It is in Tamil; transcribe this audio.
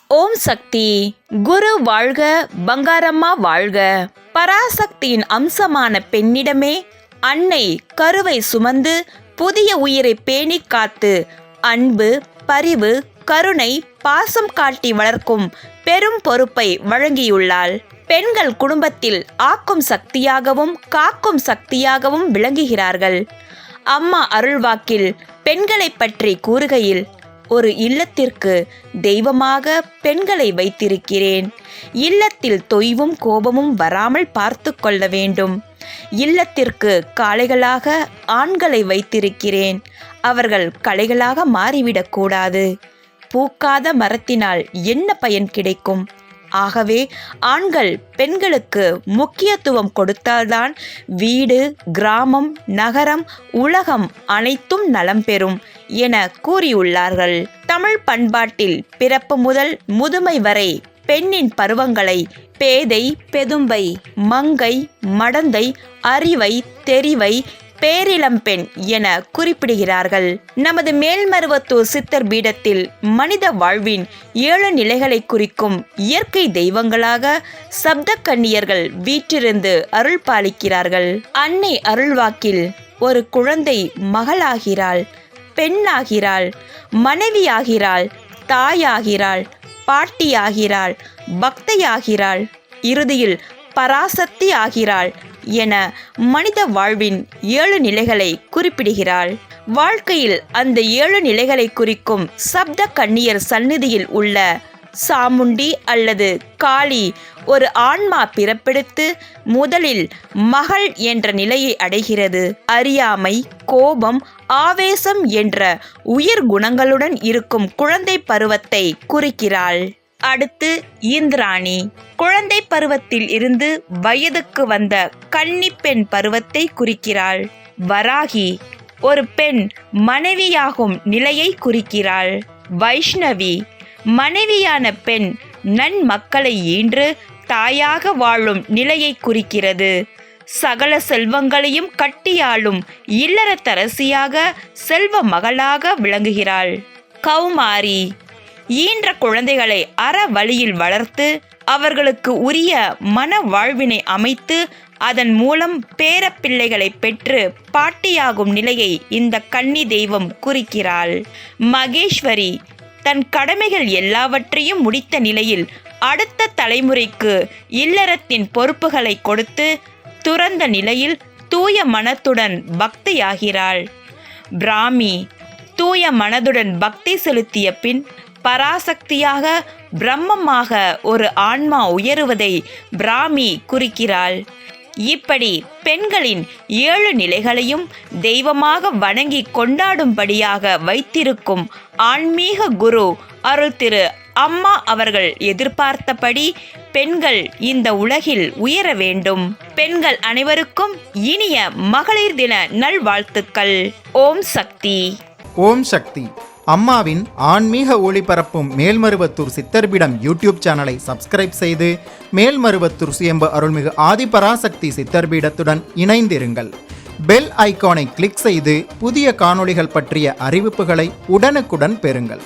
ஓம் சக்தி. குரு வாழ்க, பங்காரம்மா வாழ்க. பராசக்தியின் அம்சமான பெண்ணிடமே அன்னை கருவை சுமந்து புதிய உயிரை பேணி காத்து அன்பு, பரிவு, கருணை, பாசம் காட்டி வளர்க்கும் பெரும் பொறுப்பை வழங்கியுள்ளாள். பெண்கள் குடும்பத்தில் ஆக்கும் சக்தியாகவும் காக்கும் சக்தியாகவும் விளங்குகிறார்கள். அம்மா அருள்வாக்கில் பெண்களை பற்றி கூறுகையில், ஒரு இல்லத்திற்கு தெய்வமாக பெண்களை வைத்திருக்கிறேன். இல்லத்தில் தொய்வும் கோபமும் வராமல் பார்த்து கொள்ள வேண்டும். இல்லத்திற்கு காளைகளாக ஆண்களை வைத்திருக்கிறேன். அவர்கள் களைகளாக மாறிவிடக்கூடாது. பூக்காத மரத்தினால் என்ன பயன் கிடைக்கும்? ஆகவே ஆண்கள் பெண்களுக்கு முக்கியத்துவம் கொடுத்தால்தான் வீடு, கிராமம், நகரம், உலகம் அனைத்தும் நலம் பெறும் என கூறியுள்ளார்கள். தமிழ் பண்பாட்டில் பிறப்பு முதல் முதுமை வரை பெண்ணின் பருவங்களை பேதை, பெதும்பை, மங்கை, மடந்தை, அறிவை, தெரிவை, பேரிளம்பெண் என குறிப்பிடுகிறார்கள். நமது மேல்மருவத்தூர் சித்தர் பீடத்தில் மனித வாழ்வின் 7 நிலைகளை குறிக்கும் இயற்கை தெய்வங்களாக சப்த கன்னியர்கள் வீற்றிருந்து அருள் பாலிக்கிறார்கள். அன்னை அருள்வாக்கில் ஒரு குழந்தை மகளாகிறாள், பெண்ணாகிறாள், மனைவியாகிறாள், தாயாகிறாள், பாட்டியாகிறாள், பக்தையாகிறாள், இறுதியில் பராசக்தி ஆகிறாள் என மனித வாழ்வின் 7 நிலைகளை குறிப்பிடுகிறாள். வாழ்க்கையில் அந்த 7 நிலைகளை குறிக்கும் சப்த கன்னியர் சந்நிதியில் உள்ள சாமுண்டி அல்லது காளி ஒரு ஆன்மா பிறப்பெடுத்து முதலில் மகள் என்ற நிலையை அடைகிறது. அறியாமை, கோபம், ஆவேசம் என்ற உயிர் குணங்களுடன் இருக்கும் குழந்தை பருவத்தை குறிக்கிறாள். அடுத்து இந்திராணி. குழந்தை பருவத்தில் இருந்து வயதுக்கு வந்த கன்னி பெண் பருவத்தை குறிக்கிறாள். வராகி ஒரு பெண் மனைவியாகும் நிலையை குறிக்கிறாள். வைஷ்ணவி மனைவியான பெண் நன்மக்களை ஈன்று தாயாக வாழும் நிலையை குறிக்கிறது. சகல செல்வங்களையும் கட்டியாளும் இல்லறத்தரசியாக செல்வ மகளாக விளங்குகிறாள். கௌமாரி ஈன்ற குழந்தைகளை அற வழியில் வளர்த்து அவர்களுக்கு உரிய மன வாழ்வினை அமைத்து அதன் மூலம் பேரப்பிள்ளைகளை பெற்று பாட்டியாகும் நிலையை இந்த கன்னி தெய்வம் குறிக்கிறாள். மகேஸ்வரி தன் கடமைகள் எல்லாவற்றையும் முடித்த நிலையில் அடுத்த தலைமுறைக்கு இல்லறத்தின் பொறுப்புகளை கொடுத்து துறந்த நிலையில் தூய மனத்துடன் பக்தியாகிறாள். பிராமி தூய மனதுடன் பக்தி செலுத்திய பின் பராசக்தியாக பிரம்மமாக ஒரு ஆன்மா உயருவதை பிராமி குறிக்கிறாள். இப்படி பெண்களின் 7 நிலைகளையும் தெய்வமாக வணங்கி கொண்டாடும்படியாக வைத்திருக்கும் ஆன்மீக குரு அருள் திரு அம்மா அவர்கள் எதிர்பார்த்தபடி பெண்கள் இந்த உலகில் உயர வேண்டும். பெண்கள் அனைவருக்கும் இனிய மகளிர் தின நல்வாழ்த்துக்கள். ஓம் சக்தி. ஓம் சக்தி. அம்மாவின் ஆன்மீக ஒளிபரப்பும் மேல்மருவத்தூர் சித்தர்பீடம் யூடியூப் சேனலை சப்ஸ்கிரைப் செய்து மேல்மருவத்தூர் சுயம்பு அருள்மிகு ஆதிபராசக்தி சித்தர்பீடத்துடன் இணைந்திருங்கள். பெல் ஐகானை கிளிக் செய்து புதிய காணொளிகள் பற்றிய அறிவிப்புகளை உடனுக்குடன் பெறுங்கள்.